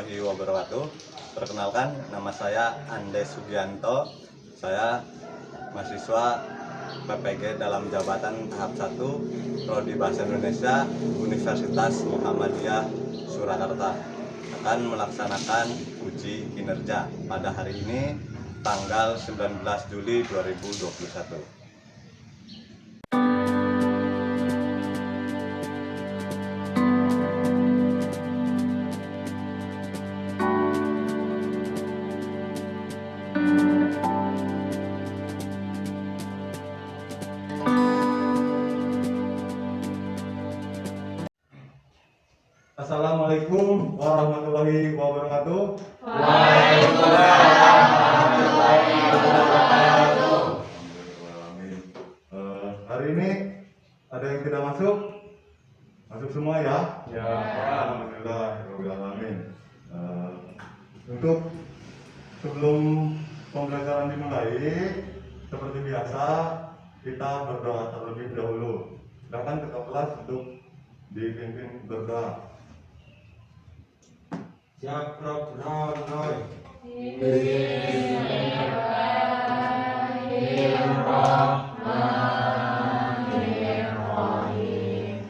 warahmatullahi wabarakatuh. Perkenalkan, nama saya Andes Sugianto. Saya mahasiswa PPG dalam jabatan tahap 1 Prodi Bahasa Indonesia Universitas Muhammadiyah Surakarta. Akan melaksanakan uji kinerja pada hari ini tanggal 19 Juli 2021. Assalamualaikum warahmatullahi wabarakatuh. Waalaikumsalam warahmatullahi wabarakatuh. Hari ini ada yang tidak masuk? Masuk semua ya? Ya. Alhamdulillah. Untuk sebelum pembelajaran dimulai, seperti biasa kita berdoa terlebih dahulu. Silakan ke kelas untuk dipimpin berdoa. Siap, Prof. Roy. Bismillahirrahmanirrahim.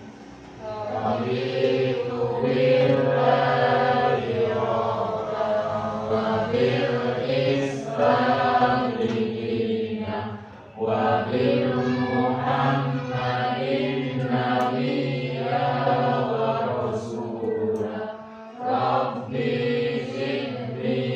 Raditu billahi rabban wa bil Islam dinan wa bil Muhammadin nabiyya wa rasulah. Rabbi zidni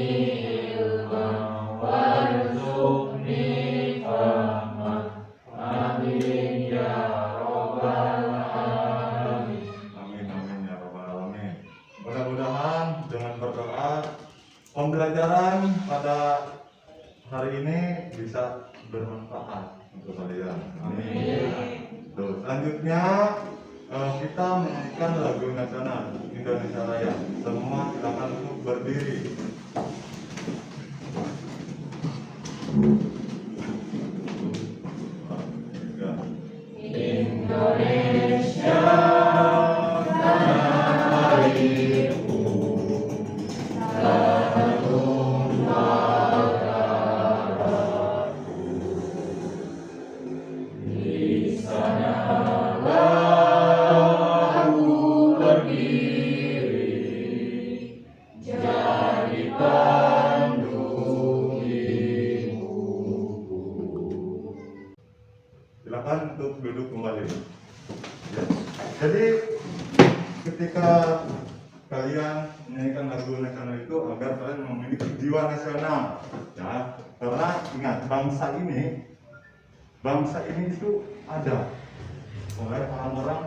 ilman warzuqni fahman. Amin ya rabbal alamin. Amin ya rabbal alamin. Mudah-mudahan dengan berdoa pembelajaran pada hari ini bisa bermanfaat untuk kalian. Amin. Tuh, selanjutnya kita menyanyikan lagu nasional Indonesia Raya. Semua silakan untuk berdiri. Indonesia tanah airku, tanah tumpah darahku. Di sanalah aku berdiri, jadi pandu hidupku. Silakan untuk duduk kembali. Ya. Jadi ketika kalian menyanyikan lagu nasional itu agar kalian memiliki jiwa nasional, ya. Karena ingat bangsa ini itu ada oleh orang-orang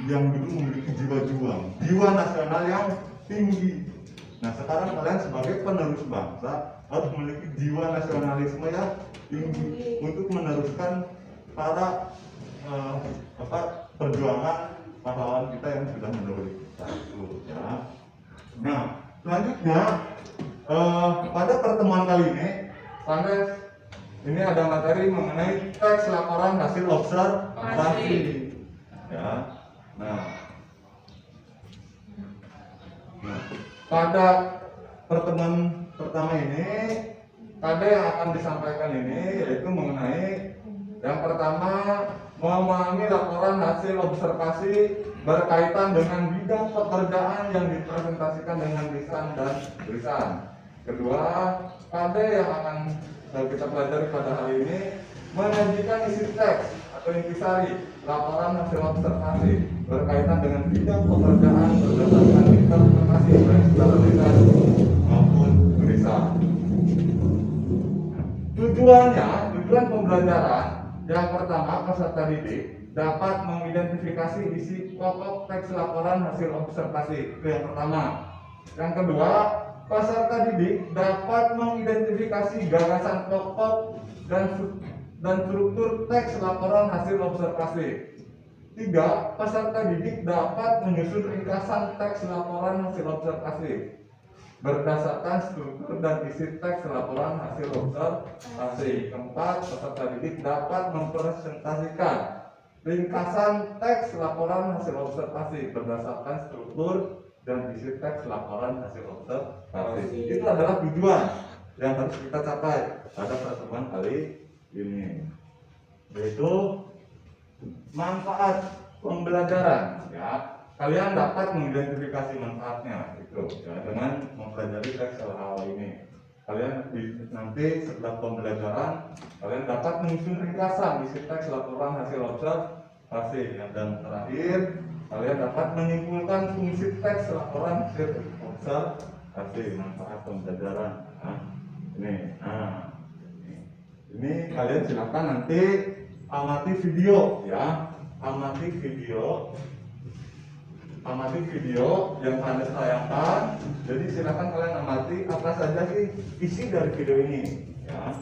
yang dulu memiliki jiwa juang, jiwa nasional yang tinggi. Nah sekarang kalian sebagai penerus bangsa harus memiliki jiwa nasionalisme yang tinggi untuk meneruskan para perjuangan pahlawan kita yang sudah mendahului kita itu, ya. Nah selanjutnya pada pertemuan kali ini Sandes ini ada materi mengenai teks laporan hasil observasi, ya. Nah, pada pertemuan pertama ini ada yang akan disampaikan ini yaitu mengenai yang pertama memahami laporan hasil observasi berkaitan dengan bidang pekerjaan yang dipresentasikan dengan lisan dan tulisan. Kedua, pada yang akan kita pelajari pada hari ini menyajikan isi teks atau intisari laporan hasil observasi berkaitan dengan bidang pekerjaan berdasarkan interpretasi baik secara lisan maupun tulisan. Tujuan pembelajaran yang pertama, peserta didik dapat mengidentifikasi isi pokok teks laporan hasil observasi. Itu yang pertama. Yang kedua, peserta didik dapat mengidentifikasi gagasan pokok dan struktur teks laporan hasil observasi. Tiga, peserta didik dapat menyusun ringkasan teks laporan hasil observasi berdasarkan struktur dan isi teks laporan hasil observasi. Keempat, peserta didik dapat mempresentasikan ringkasan teks laporan hasil observasi berdasarkan struktur dan isi teks laporan hasil observasi. Itu adalah tujuan yang harus kita capai pada pertemuan kali ini, yaitu manfaat pembelajaran. Ya, kalian dapat mengidentifikasi manfaatnya itu ya, dengan mempelajari teks hal ini. Kalian nanti setelah pembelajaran kalian dapat menyusun ringkasan isi teks laporan hasil observasi, dan terakhir kalian dapat menyimpulkan fungsi teks laporan hasil observasi, manfaat pembelajaran. Ini kalian silakan nanti amati video ya, amati video yang Anda tayangkan. Jadi silakan kalian amati apa saja sih isi dari video ini ya.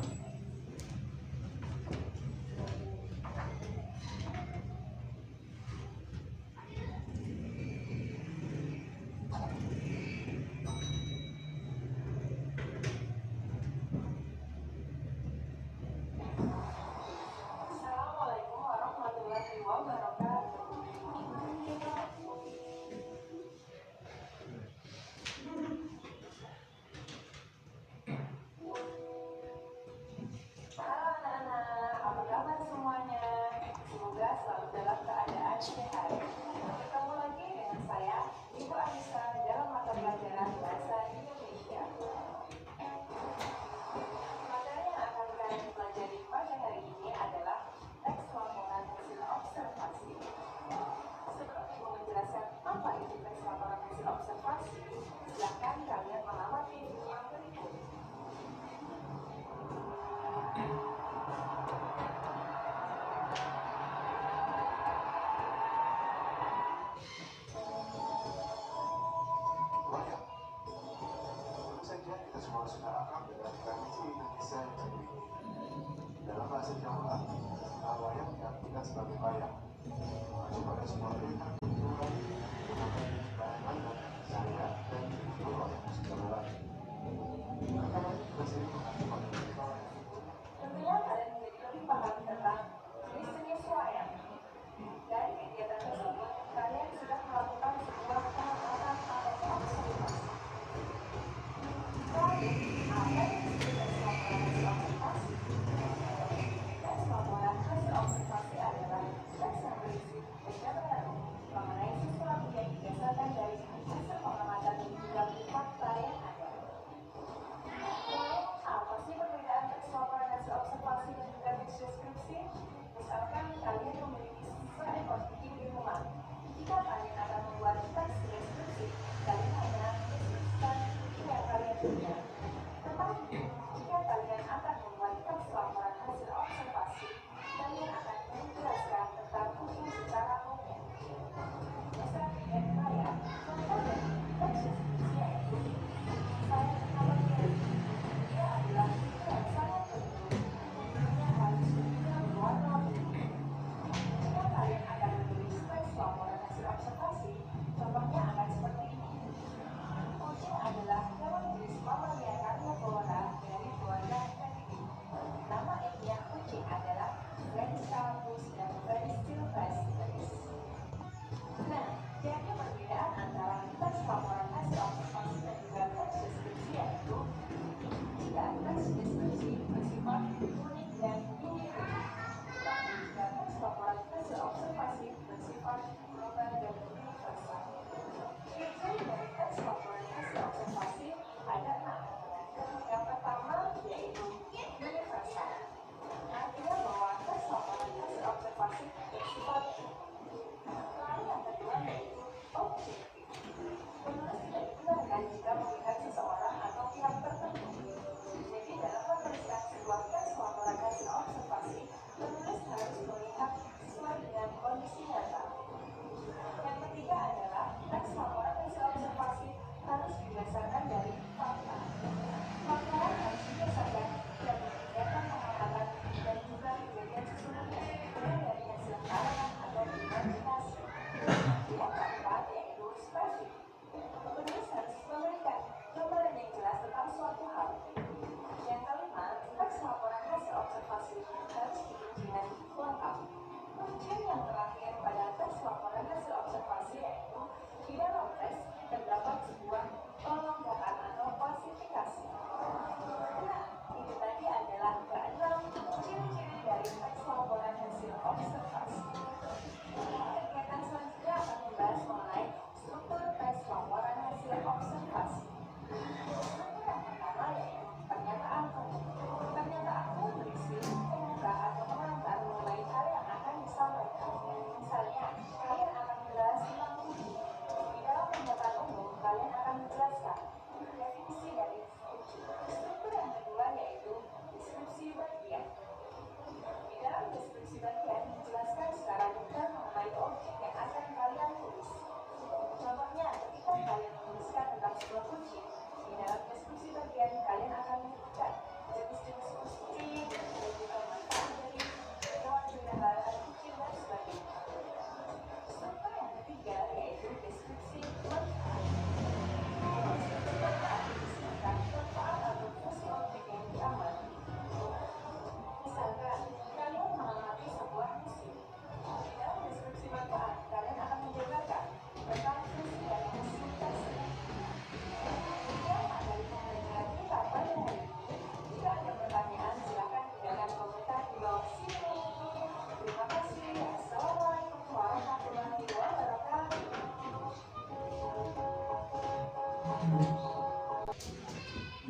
Assalamualaikum warahmatullahi wabarakatuh. Halo anak-anak, apa kabar semuanya? Semoga selalu dalam keadaan sehat. Bertemu lagi dengan saya, Ibu Anissa, dalam mata pelajaran Bahasa Indonesia. Materi yang akan kalian pelajari pada hari ini adalah teks laporan hasil observasi. Sebelum Ibu menjelaskan apa itu teks laporan hasil observasi, silakan kalian mengamati video yang berikut. Banyak. Tentu saja kita semua sudah akrab dengan tradisi Indonesia yang satu ini. Dalam bahasa Jawa, wayang diartikan sebagai bayang. Mengacu pada sebuah berita kebetulan menggunakan bayangan dan saya dan dihibur oleh musik gamelan. Karena juga sering mengacu pada berita wayang. Tentunya kalian menjadi lebih paham tentang jenis-jenis wayang. Dari kegiatan tersebut, kalian sudah melakukan sebuah pengamatan atau observasi. Lalu, apa yang disebut teks laporan hasil observasi? Teks laporan hasil observasi adalah teks yang berisi penjelasan mengenai sesuatu yang didasarkan dari hasil pengamatan dan juga fakta yang ada. Lalu, apa sih perbedaan teks laporan hasil observasi dan juga teks deskripsi? Misalkan kalian memiliki seekor kucing di rumah. Jika kalian akan membuat teks deskripsi, kalian hanya mendeskripsikan kucing yang kalian punya. Tetapi, jika kalian akan membuat teks laporan hasil observasi, kalian akan menjelaskan tentang kucing secara umum. Bisa dilihat saya, contoh dari teks deskripsi yaitu saya kenal dia. Dia adalah kucing yang sangat penurut. Kucingnya harus juga berwarna biru. Jika kalian akan menulis teks laporan hasil observasi, contohnya akan seperti ini. Kucing adalah hewan jenis mama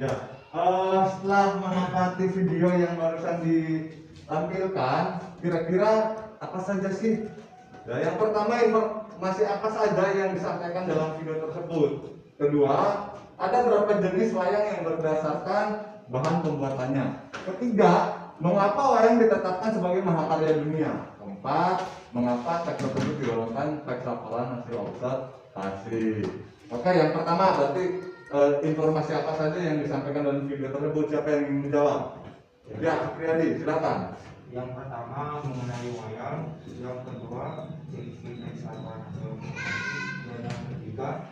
Ya, setelah mengamati video yang barusan ditampilkan, kira-kira apa saja sih? Ya, yang pertama informasi apa saja yang disampaikan dalam video tersebut. Kedua, ada berapa jenis wayang yang berdasarkan bahan pembuatannya. Ketiga, mengapa wayang ditetapkan sebagai mahakarya dunia. Keempat, mengapa teks tersebut digolongkan teks laporan hasil observasi. Oke, yang pertama berarti informasi apa saja yang disampaikan dalam video tersebut. Siapa yang ingin menjawab? Ya, Supriyadi, silakan. Yang pertama mengenai wayang, yang kedua isi teks laporan hasil, dan yang ketiga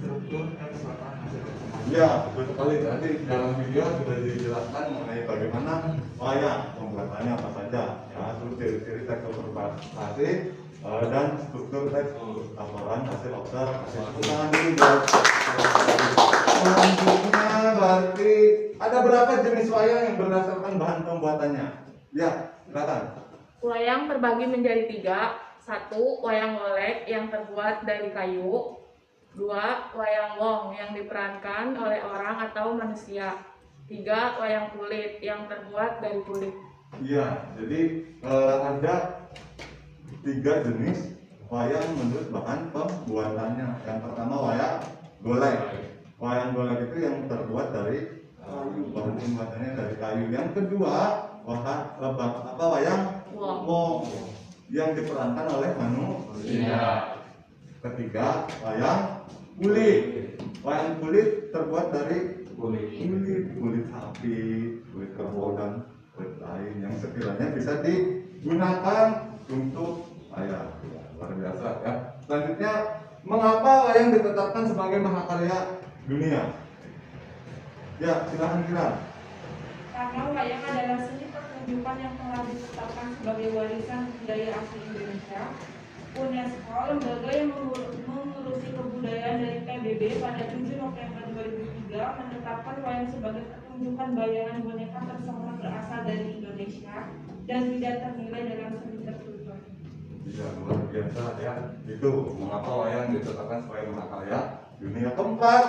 struktur teks laporan hasil observasi. Ya, betul sekali. Tadi dalam video sudah dijelaskan mengenai bagaimana wayang pembuatannya apa saja. Ya, terus ciri-ciri teks observasi dan struktur teks laporan hasil observasi. Tangan dulu buat. Selanjutnya berarti ada berapa jenis wayang yang berdasarkan bahan pembuatannya? Ya, silakan. Wayang terbagi menjadi 3. 1. Wayang golek yang terbuat dari kayu. 2. Wayang wong yang diperankan oleh orang atau manusia. 3. Wayang kulit yang terbuat dari kulit. Iya, jadi ada 3 jenis wayang menurut bahan pembuatannya. Yang pertama wayang golek. Wayang golek itu yang terbuat dari kayu, bahan pembuatannya dari kayu. Yang kedua wayang wong yang diperankan oleh manusia. Ketiga wayang kulit. Wayang kulit terbuat dari kulit sapi, kulit kerbau dan kulit lain yang sekiranya bisa digunakan untuk wayang. Luar biasa ya. Selanjutnya, mengapa wayang ditetapkan sebagai mahakarya dunia? Ya, silakan Kira. Karena wayang adalah seni pertunjukan yang telah ditetapkan sebagai warisan budaya asli Indonesia. UNESCO, lembaga yang mengurusi kebudayaan dari PBB pada 7 November 2003 menetapkan wayang sebagai pertunjukan bayangan boneka tersohor berasal dari Indonesia dan tidak ternilai dalam seni tertutup. Ya, luar biasa ya. Itu mengapa wayang ditetapkan sebagai mahakarya dunia. Keempat,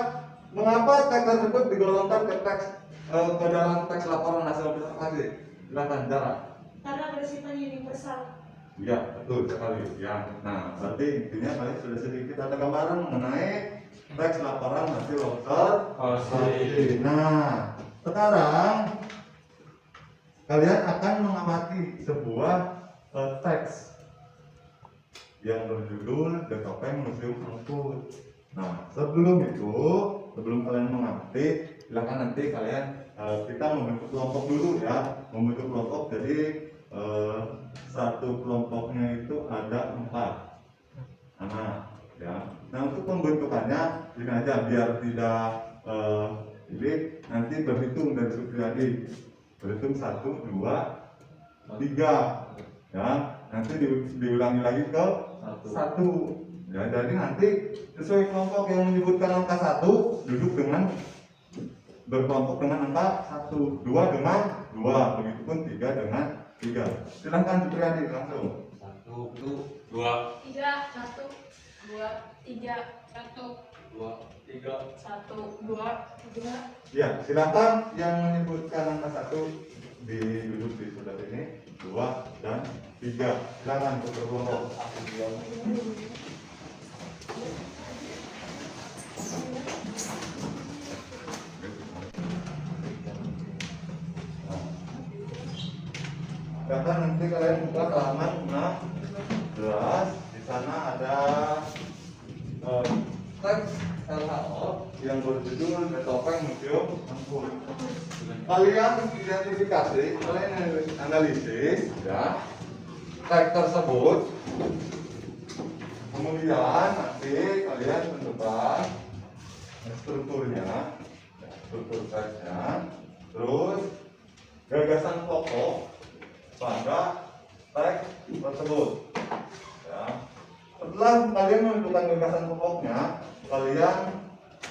mengapa teks tersebut digolongkan ke dalam teks laporan hasil observasi? Silakan, Dara. Karena bersifat universal. Ya, betul sekali. Ya, nah berarti intinya kalian sudah sedikit ada gambaran mengenai teks laporan hasil observasi. Nah, sekarang kalian akan mengamati sebuah teks yang berjudul The Topeng Museum Angkut. Nah, sebelum kalian mengamati, silakan nanti kalian kita membentuk kelompok dulu ya, membentuk kelompok. Jadi satu kelompoknya itu ada 4 anak ya. Nah, untuk pembentukannya ini aja biar tidak ini nanti berhitung dari Supriyadi, berhitung 1, 2, 3 ya. Nanti diulangi lagi ke 1 ya. Jadi nanti sesuai kelompok yang menyebutkan angka 1 duduk dengan berkelompok dengan angka 1, 2 dengan 2, begitupun 3 dengan 3. Silahkan Supriyadi langsung. 1, 2, 3, 1, 2, 3, 1, 2, 3. 1, 2, 3. Ya, silakan yang menyebutkan angka 1 duduk di sebelah ini, 2 dan 3. Silakan untuk berkelompok. Silakan nanti kalian buka halaman 16. Di sana ada teks LHO yang berjudul The Topeng Museum Angkut. Kalian identifikasi, kalian analisis ya teks tersebut. Kemudian nanti kalian tentukan strukturnya, struktur teksnya, terus gagasan pokok pada teks tersebut. Ya. Setelah kalian menentukan gagasan pokoknya, kalian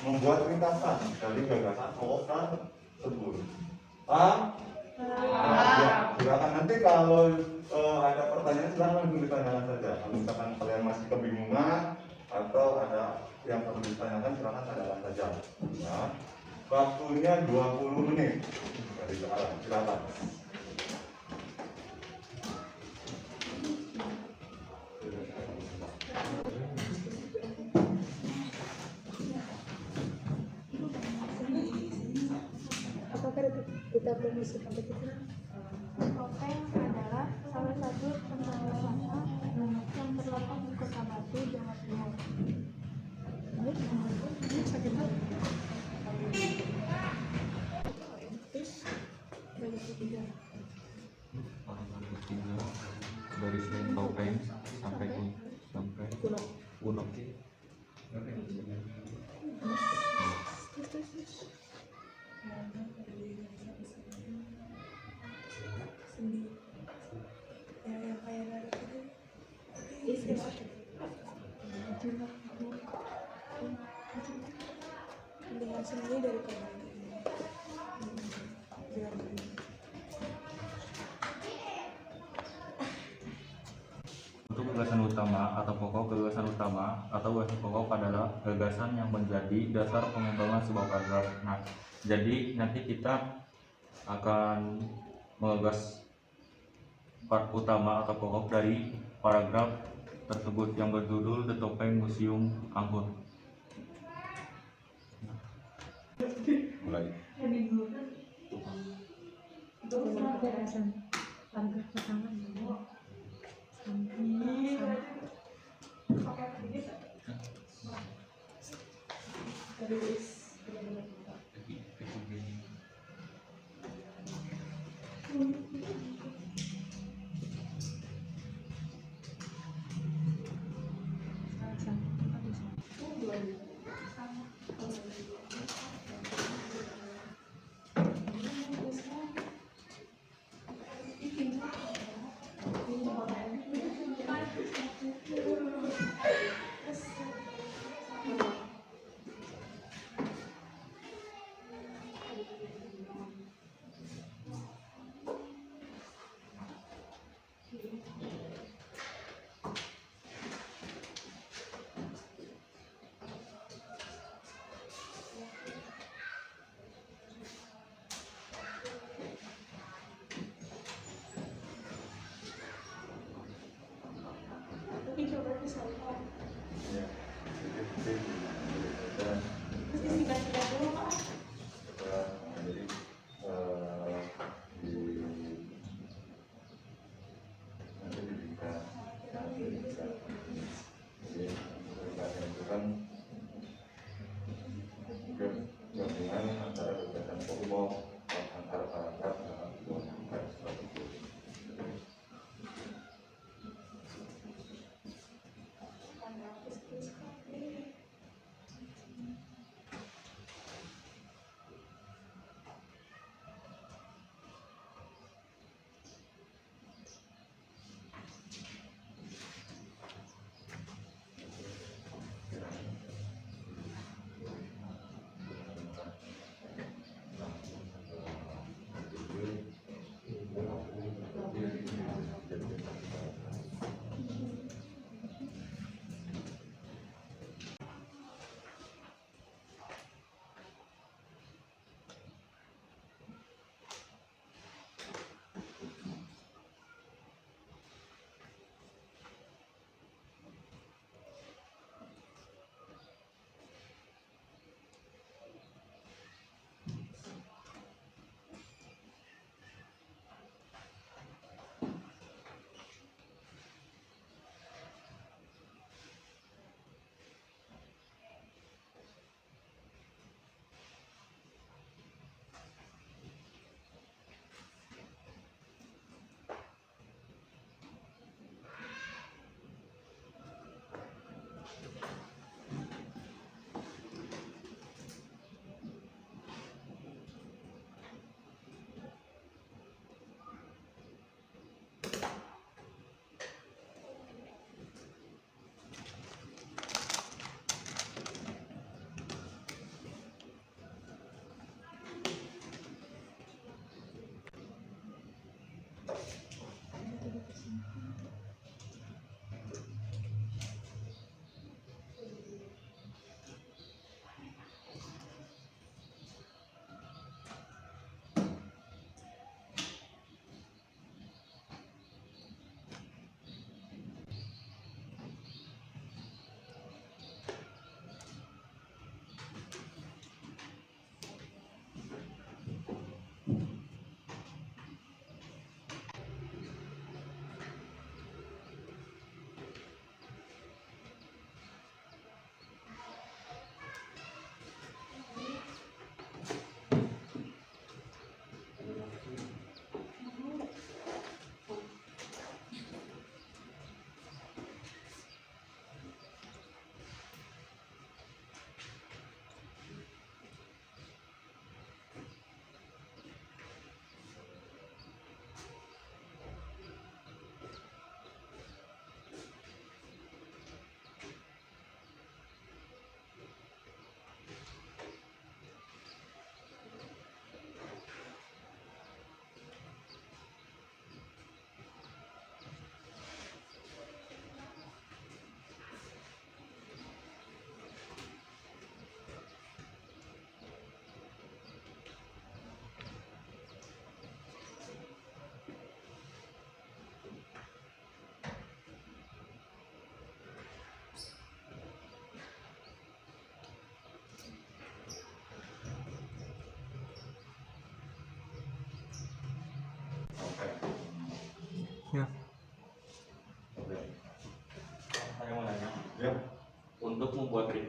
membuat ringkasan dari gagasan pokok tersebut. Paham? Ya, silakan nanti kalau ada pertanyaan silakan langsung ditanyakan saja. Kalau misalkan kalian masih kebingungan atau ada yang perlu ditanyakan silakan tanyakan saja. Ya. Waktunya 20 menit. Dari soalan, silakan. Topeng adalah salah satu tentara nasional yang terletak di Kota Batu, Jawa Timur. Dari Selain Topeng sampai Kuno. Dengan seni dari Untuk gagasan utama atau pokok, gagasan utama atau gagasan pokok adalah gagasan yang menjadi dasar pengembangan sebuah paragraf. Nah, jadi nanti kita akan menggagas part utama atau pokok dari paragraf tersebut yang berjudul The Topeng Museum Angkut. Mulai.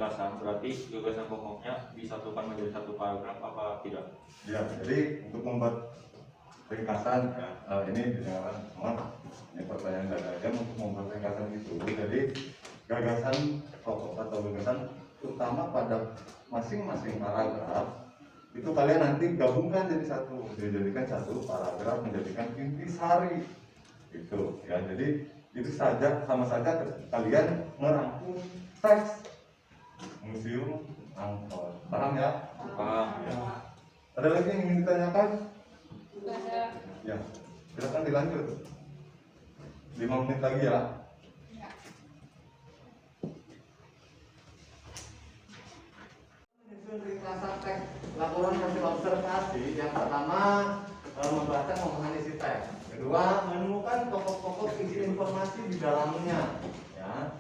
ringkasan, berarti gagasan pokoknya disatukan menjadi satu paragraf apa tidak? Ya, jadi untuk membuat ringkasan ya, ini didengarkan semua. Ini pertanyaan dadanya untuk membuat ringkasan itu. Jadi gagasan pokok atau gagasan utama pada masing-masing paragraf itu kalian nanti gabungkan jadi satu, dijadikan satu paragraf menjadikan intisari itu ya. Jadi itu saja, sama saja kalian merangkum teks Museum Angkor. Paham ya? Paham. Ya. Ada lagi yang ingin ditanyakan? Ada. Ya, silakan dilanjut. 5 menit lagi ya. Menyusun ringkasan teks laporan hasil observasi. Yang pertama membaca memahami isi teks. Kedua, menemukan pokok-pokok isi informasi di dalamnya. Ya,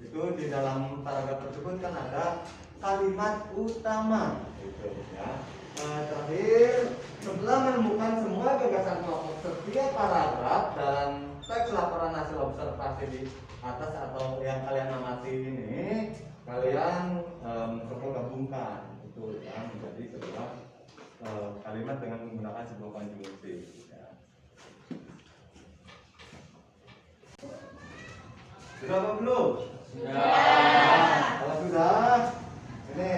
itu di dalam paragraf tersebut kan ada kalimat utama. Gitu, ya. Terakhir, setelah menemukan semua gagasan pokok setiap paragraf dalam teks laporan hasil observasi di atas atau yang kalian amati ini, kalian mencoba gabungkan itu ya menjadi sebuah kalimat dengan menggunakan sebuah konjungsi. Ya. Sudah apa belum? Kalau sudah, ini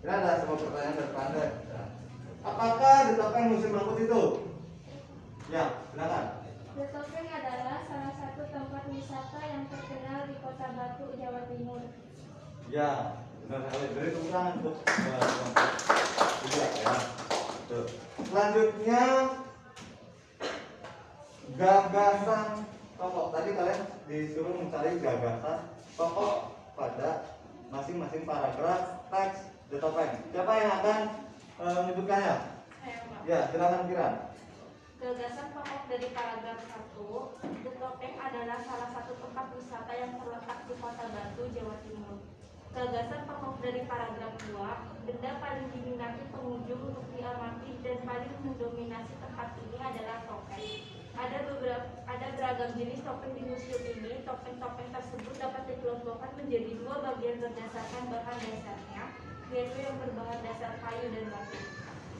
ada sebuah pertanyaan dari Anda. Apakah di topeng musim angkut itu? Ya, silakan. The Topeng adalah salah satu tempat wisata yang terkenal di Kota Batu, Jawa Timur. Ya, benar sekali. Beri tepuk tangan untuk kelompok tiga ya. Tuh. Selanjutnya gagasan pokok. Tadi kalian disuruh mencari gagasan pokok pada masing-masing paragraf teks The Topeng. Siapa yang akan menyebutkannya? Saya, Pak. Ya, silakan Kira. Gagasan pokok dari paragraf 1, The Topeng adalah salah satu tempat wisata yang terletak di Kota Batu, Jawa Timur. Gagasan pokok dari paragraf 2, benda paling diminati pengunjung untuk diamati dan paling mendominasi tempat ini adalah topeng. Ada beragam jenis topeng di museum ini. Topeng-topeng tersebut dapat dikelompokkan menjadi 2 bagian berdasarkan bahan dasarnya, yaitu yang berbahan dasar kayu dan batu.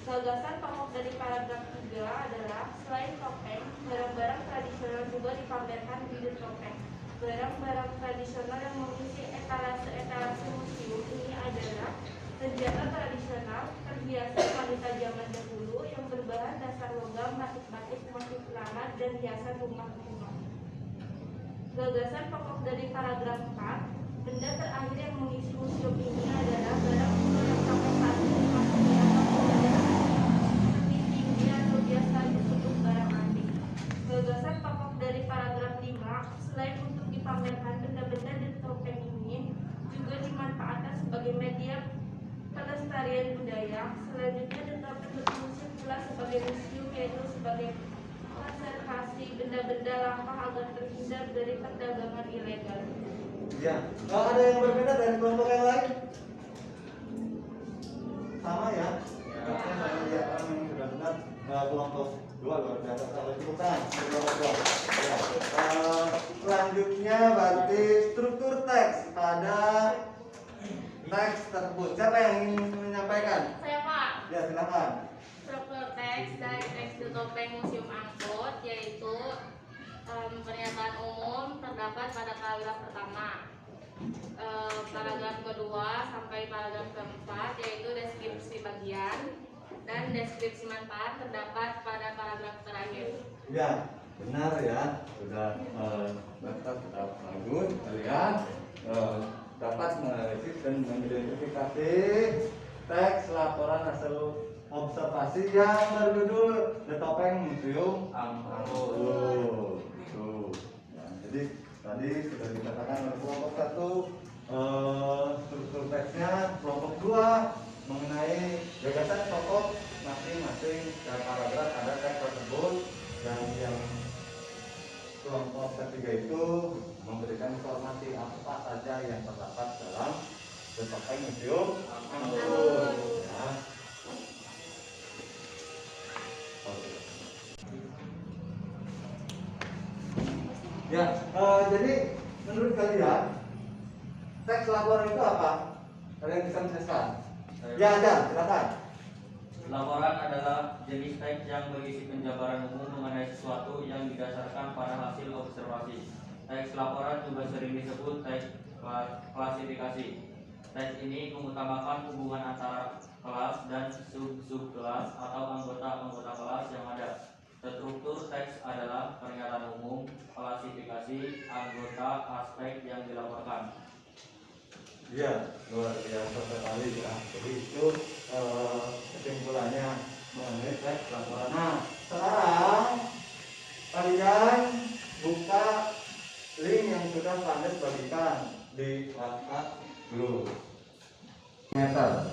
Gagasan pokok dari paragraf 3 adalah selain topeng, barang-barang tradisional juga dipamerkan di The Topeng. Barang-barang tradisional yang mengisi etalase museum ini adalah senjata tradisional terbiasa wanita zaman dahulu yang berbahan dasar logam, batik-batik, motif lalat, dan hiasan rumah kuno. Gagasan pokok dari paragraf 4, benda terakhir yang mengisi museum ini adalah barang kuno yang sampai saat ini masih dianggap lebih tinggi atau biasa disebut barang antik. Gagasan pokok dari paragraf 5, selain untuk dipamerkan, benda-benda di topeng ini juga dimanfaatkan sebagai media pelestarian budaya. Selanjutnya, The Topeng berfungsi pula sebagai museum, yaitu sebagai konservasi benda-benda langka agar terhindar dari perdagangan ilegal. Ya, kalau ada yang berbeda dari kelompok yang lain? Sama ya? Ya, ya, yang sudah benar kelompok 2 luar biasa. Kalau tepuk tangan, kelompok 2. Ya. Selanjutnya berarti struktur teks pada teks tersebut. Siapa yang ingin menyampaikan? Saya, Pak. Ya, silakan. Struktur teks dari teks The Topeng Museum Angkut yaitu pernyataan umum terdapat pada paragraf pertama, paragraf kedua sampai paragraf keempat yaitu deskripsi bagian, dan deskripsi manfaat terdapat pada paragraf terakhir. Ya, benar ya. Sudah sudah bagus kalian dapat menganalisis dan mengidentifikasi teks laporan hasil observasi yang berjudul The Topeng Museum Angkut. Ya, jadi tadi sudah dikatakan oleh kelompok 1 struktur teksnya, kelompok 2 mengenai gagasan pokok masing-masing paragraf ada teks tersebut, dan yang kelompok ketiga itu memberikan informasi apa saja yang terdapat dalam The Topeng Museum Angkut. Ya. Ya, jadi menurut kalian laporan itu apa? Ada yang bisa menjelaskan? Ya, ada, silakan. Laporan adalah jenis teks yang berisi penjabaran umum mengenai sesuatu yang didasarkan pada hasil observasi. Teks laporan juga sering disebut teks klasifikasi. Teks ini mengutamakan hubungan antara kelas dan sub-subkelas atau anggota-anggota kelas yang ada. Struktur teks adalah pernyataan umum, klasifikasi, anggota, aspek yang dilaporkan. Iya, luar biasa sekali ya. Jadi itu kesimpulannya mengenai teks laporan. Nah, sekarang kalian buka link yang sudah Pandes bagikan di WhatsApp dulu. Meter.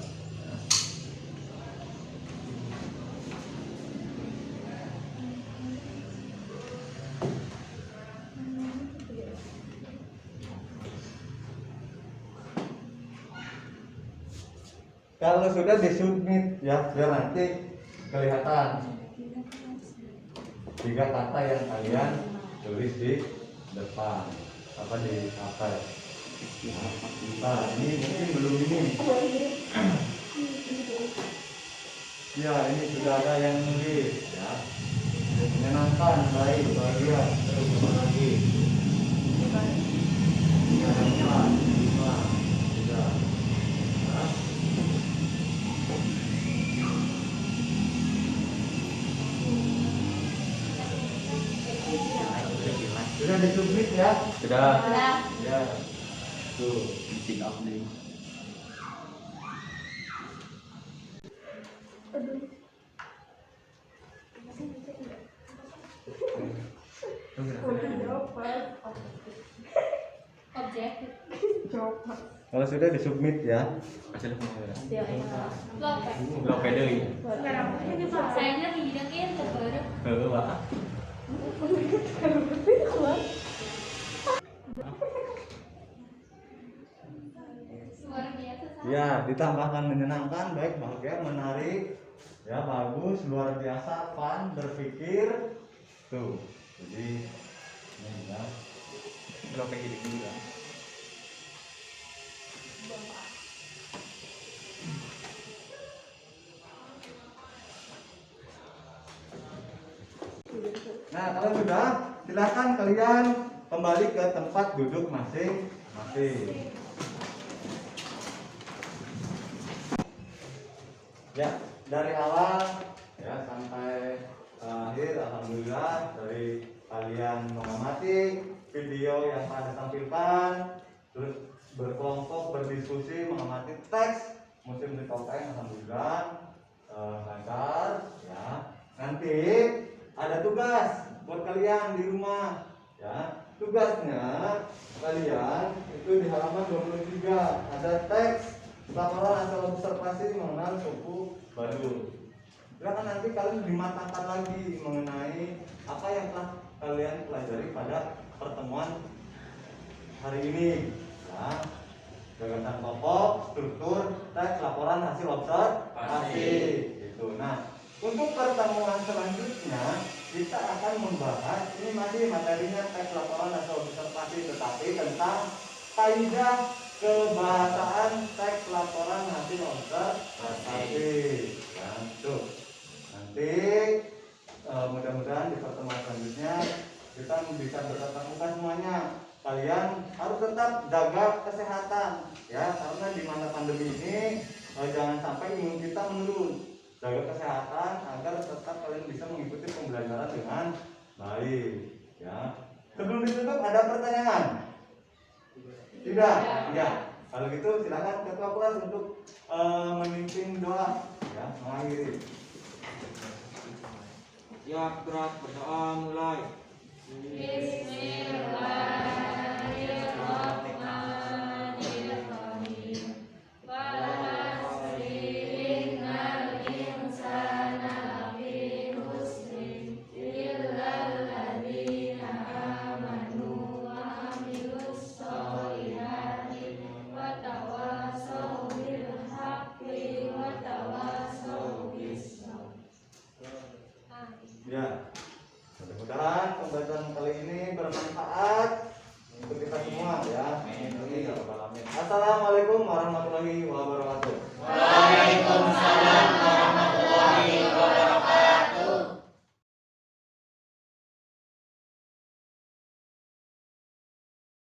Kalau sudah disubmit ya, biar nanti kelihatan 3 kata yang kalian tulis di depan apa di apa. Nah, ini mungkin belum ini. Ya, ini sudah ada yang nulis ya. Menyenangkan, baik, bahagia, terus apa lagi? Menyenangkan, lima, tiga. Nah. Sudah disubmit ya? Sudah. Ya. Tuh. Pick up nih. Kalau sudah disubmit ya. Lo pede. Sayangnya hidangin terbaru. Heeh, Pak. Luar biasa. Ya, ditambahkan menyenangkan, baik, bahagia, menarik, ya bagus, luar biasa, fun, berpikir, tuh. Jadi ini ya. Lo kayak gini juga. Nah, kalau sudah, silakan kalian kembali ke tempat duduk masing-masing. Ya, dari awal ya sampai akhir, alhamdulillah dari kalian mengamati video yang pada tampilkan, terus berkelompok berdiskusi mengamati teks musim di Topeng, alhamdulillah lancar ya. Nanti ada tugas buat kalian di rumah ya. Tugasnya kalian itu di halaman 23 ada teks laporan hasil observasi mengenal suku Baduy. Silakan nanti kalian dimatangkan lagi mengenai apa yang telah kalian pelajari pada pertemuan hari ini ya. Gagasan pokok, struktur, teks laporan hasil observasi itu. Nah, untuk pertemuan selanjutnya kita akan membahas, ini masih materinya teks laporan hasil observasi, tetapi tentang kaidah kebahasaan teks laporan hasil observasi. Ya, tuh. Nanti mudah-mudahan di pertemuan selanjutnya kita bisa bertatap muka semuanya. Kalian harus tetap jaga kesehatan ya, karena di masa pandemi ini jangan sampai imun kita menurun. Jaga kesehatan agar tetap kalian bisa mengikuti pembelajaran dengan baik ya. Sebelum ditutup ada pertanyaan? Tidak? Ya. Kalau gitu silakan ketua kelas untuk memimpin doa ya, mengakhiri. Ya, gerak berdoa mulai. Bismillahirrahmanirrahim. Walhasrinal insana lafi khusrin illal ladzina amanu wa amilus sholihati wa tawassaw bil haqqi wa tawassaw bis sabr. Ya. Mudah-mudahan pembelajaran kali ini bermanfaat untuk kita semua ya. Assalamualaikum warahmatullahi wabarakatuh. Waalaikumsalam